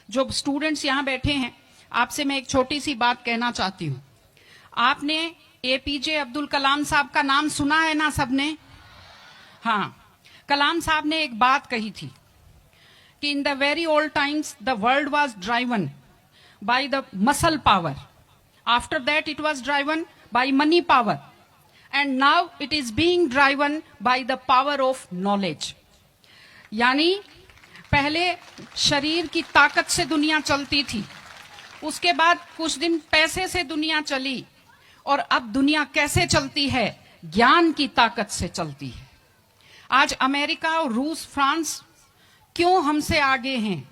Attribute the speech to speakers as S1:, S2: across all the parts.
S1: जो स्टूडेंट्स यहाँ बैठे हैं, आपसे मैं एक छोटी सी बात कहना चाहती हूँ। आपने एपीजे अब्दुल कलाम साहब का नाम सुना है ना सबने? हाँ, कलाम साहब ने एक बात कही थी कि in the very old times the world was driven by the muscle power, after that it was driven by money power, and now it is being driven by the power of knowledge. यानी पहले शरीर की ताकत से दुनिया चलती थी, उसके बाद कुछ दिन पैसे से दुनिया चली, और अब दुनिया कैसे चलती है? ज्ञान की ताकत से चलती है। आज अमेरिका और रूस, फ्रांस क्यों हमसे आगे हैं?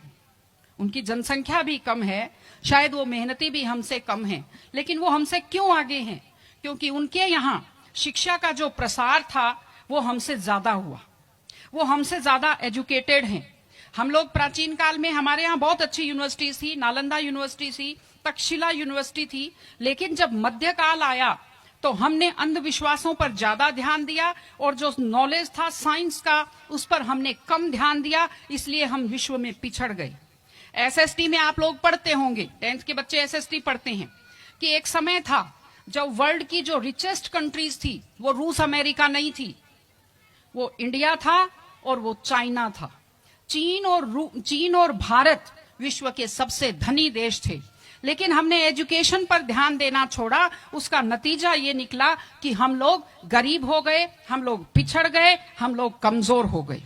S1: उनकी जनसंख्या भी कम है, शायद वो मेहनती भी हमसे कम हैं, लेकिन वो हमसे क्यों आगे हैं? क्योंकि उनके यहाँ शिक्षा का जो प्रसार था वो हमसे ज्यादा हुआ, वो हमसे ज्यादा एजुकेटेड हैं। हम लोग प्राचीन काल में हमारे यहाँ बहुत अच्छी यूनिवर्सिटी थी, नालंदा यूनिवर्सिटी थी, तक्षशिला यूनिवर्सिटी थी, लेकिन जब मध्यकाल आया तो हमने अंधविश्वासों पर ज्यादा ध्यान दिया और जो नॉलेज था साइंस का उस पर हमने कम ध्यान दिया, इसलिए हम विश्व में पिछड़ गए। एसएसटी में आप लोग पढ़ते होंगे, 10th के बच्चे एसएसटी पढ़ते हैं, कि एक समय था जब वर्ल्ड की जो रिचेस्ट कंट्रीज थी वो रूस अमेरिका नहीं थी, वो इंडिया था और वो चाइना था। चीन और भारत विश्व के सबसे धनी देश थे, लेकिन हमने एजुकेशन पर ध्यान देना छोड़ा। उसका नतीजा ये निकला कि हम लोग गरीब हो गए, हम लोग पिछड़ गए, हम लोग कमजोर हो गए।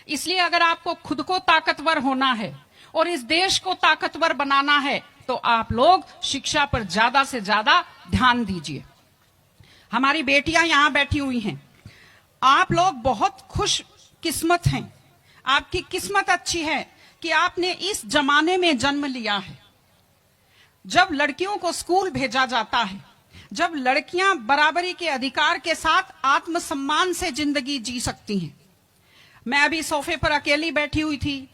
S1: इसलिए अगर आपको खुद को ताकतवर होना है और इस देश को ताकतवर बनाना है तो आप लोग शिक्षा पर ज्यादा से ज्यादा ध्यान दीजिए। हमारी बेटियां यहां बैठी हुई हैं, आप लोग बहुत खुश किस्मत हैं, आपकी किस्मत अच्छी है कि आपने इस जमाने में जन्म लिया है जब लड़कियों को स्कूल भेजा जाता है, जब लड़कियां बराबरी के अधिकार के साथ आत्मसम्मान से जिंदगी जी सकती हैं। मैं अभी सोफे पर अकेली बैठी हुई थी,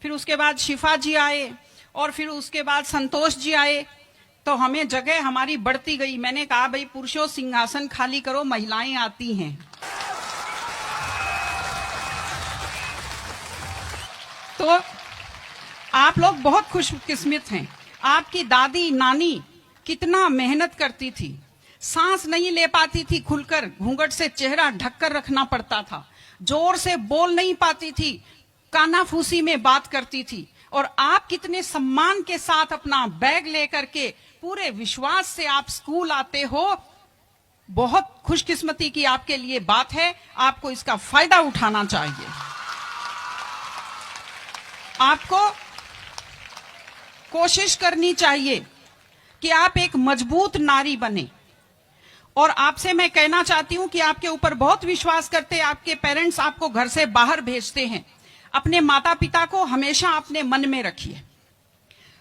S1: फिर उसके बाद शिफा जी आए और फिर उसके बाद संतोष जी आए, तो हमें जगह हमारी बढ़ती गई। मैंने कहा भाई पुरुषों सिंहासन खाली करो, महिलाएं आती हैं। तो आप लोग बहुत खुशकिस्मत हैं। आपकी दादी नानी कितना मेहनत करती थी, सांस नहीं ले पाती थी खुलकर, घूंघट से चेहरा ढककर रखना पड़ता था, जोर से बोल नहीं पाती थी, कानाफूसी में बात करती थी, और आप कितने सम्मान के साथ अपना बैग लेकर के पूरे विश्वास से आप स्कूल आते हो। बहुत खुशकिस्मती की आपके लिए बात है, आपको इसका फायदा उठाना चाहिए। आपको कोशिश करनी चाहिए कि आप एक मजबूत नारी बने, और आपसे मैं कहना चाहती हूं कि आपके ऊपर बहुत विश्वास करते हैं आपके पेरेंट्स, आपको घर से बाहर भेजते हैं। अपने माता पिता को हमेशा अपने मन में रखिए।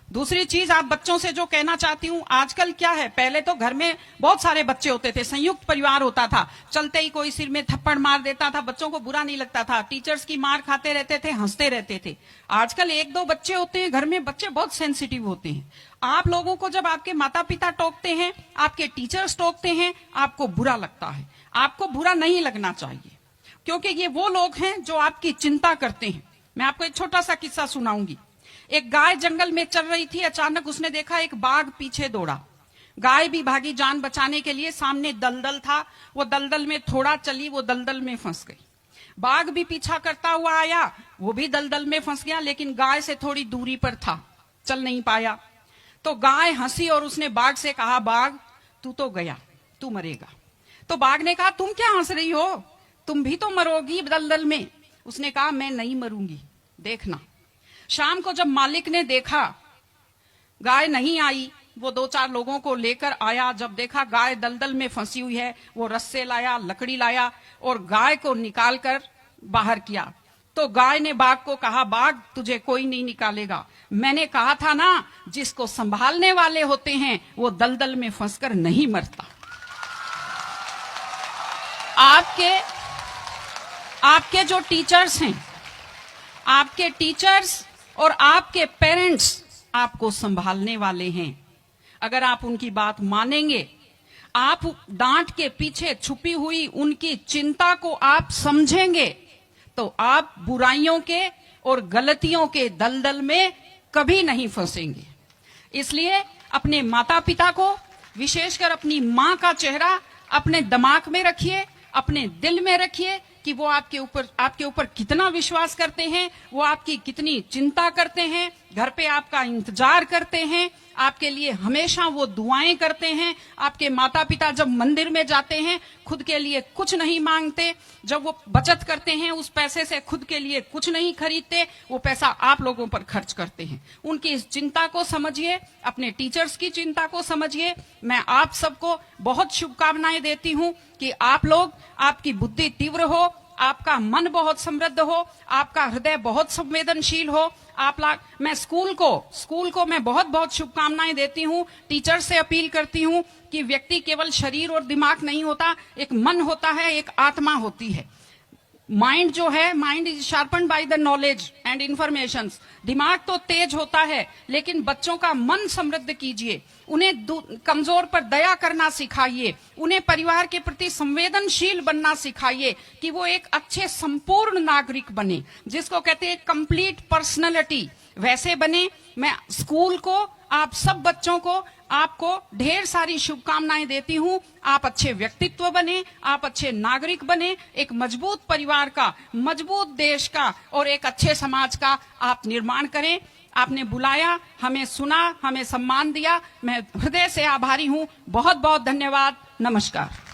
S1: दूसरी चीज आप बच्चों से जो कहना चाहती हूँ, आजकल क्या है, पहले तो घर में बहुत सारे बच्चे होते थे, संयुक्त परिवार होता था, चलते ही कोई सिर में थप्पड़ मार देता था, बच्चों को बुरा नहीं लगता था, टीचर्स की मार खाते रहते थे, हंसते रहते थे। आजकल 1-2 बच्चे होते हैं घर में, बच्चे बहुत सेंसिटिव होते हैं। आप लोगों को जब आपके माता पिता टोकते हैं, आपके टीचर्स टोकते हैं, आपको बुरा लगता है। आपको बुरा नहीं लगना चाहिए, क्योंकि ये वो लोग हैं जो आपकी चिंता करते हैं। मैं आपको एक छोटा सा किस्सा सुनाऊंगी। एक गाय जंगल में चल रही थी, अचानक उसने देखा एक बाघ पीछे दौड़ा। गाय भी भागी जान बचाने के लिए, सामने दलदल था, वो दलदल में थोड़ा चली, वो दलदल में फंस गई। बाघ भी पीछा करता हुआ आया, वो भी दलदल में फंस गया, लेकिन गाय से थोड़ी दूरी पर था, चल नहीं पाया। तो गाय हंसी और उसने बाघ से कहा, बाघ तू तो गया, तू मरेगा। तो बाघ ने कहा, तुम क्या हंस रही हो, तुम भी तो मरोगी दलदल में। उसने कहा, मैं नहीं मरूंगी, देखना। शाम को जब मालिक ने देखा गाय नहीं आई, वो 2-4 लोगों को लेकर आया। जब देखा गाय दलदल में फंसी हुई है, वो रस्से लाया, लकड़ी लाया और गाय को निकालकर बाहर किया। तो गाय ने बाघ को कहा, बाघ तुझे कोई नहीं निकालेगा, मैंने कहा था ना, जिसको संभालने वाले होते हैं वो दलदल में फंसकर नहीं मरता। आपके जो टीचर्स हैं, आपके टीचर्स और आपके पेरेंट्स आपको संभालने वाले हैं। अगर आप उनकी बात मानेंगे, आप डांट के पीछे छुपी हुई उनकी चिंता को आप समझेंगे, तो आप बुराइयों के और गलतियों के दलदल में कभी नहीं फंसेंगे। इसलिए अपने माता पिता को, विशेषकर अपनी माँ का चेहरा अपने दिमाग में रखिए, अपने दिल में रखिए कि वो आपके ऊपर कितना विश्वास करते हैं, वो आपकी कितनी चिंता करते हैं, घर पे आपका इंतजार करते हैं, आपके लिए हमेशा वो दुआएं करते हैं। आपके माता पिता जब मंदिर में जाते हैं खुद के लिए कुछ नहीं मांगते, जब वो बचत करते हैं उस पैसे से खुद के लिए कुछ नहीं खरीदते, वो पैसा आप लोगों पर खर्च करते हैं। उनकी इस चिंता को समझिए, अपने टीचर्स की चिंता को समझिए। मैं आप सबको बहुत शुभकामनाएं देती हूं कि आप लोग, आपकी बुद्धि तीव्र हो, आपका मन बहुत समृद्ध हो, आपका हृदय बहुत संवेदनशील हो। मैं स्कूल को मैं बहुत बहुत शुभकामनाएं देती हूं। टीचर से अपील करती हूं कि व्यक्ति केवल शरीर और दिमाग नहीं होता, एक मन होता है, एक आत्मा होती है। माइंड जो है, mind is sharpened by the knowledge and information. दिमाग तो तेज होता है, लेकिन बच्चों का मन समृद्ध कीजिए, उन्हें कमजोर पर दया करना सिखाइए, उन्हें परिवार के प्रति संवेदनशील बनना सिखाइए कि वो एक अच्छे संपूर्ण नागरिक बने, जिसको कहते हैं कंप्लीट पर्सनैलिटी, वैसे बने। मैं स्कूल को, आप सब बच्चों को, आपको ढेर सारी शुभकामनाएं देती हूं। आप अच्छे व्यक्तित्व बने, आप अच्छे नागरिक बने, एक मजबूत परिवार का, मजबूत देश का और एक अच्छे समाज का आप निर्माण करें। आपने बुलाया, हमें सुना, हमें सम्मान दिया, मैं हृदय से आभारी हूं। बहुत बहुत धन्यवाद। नमस्कार।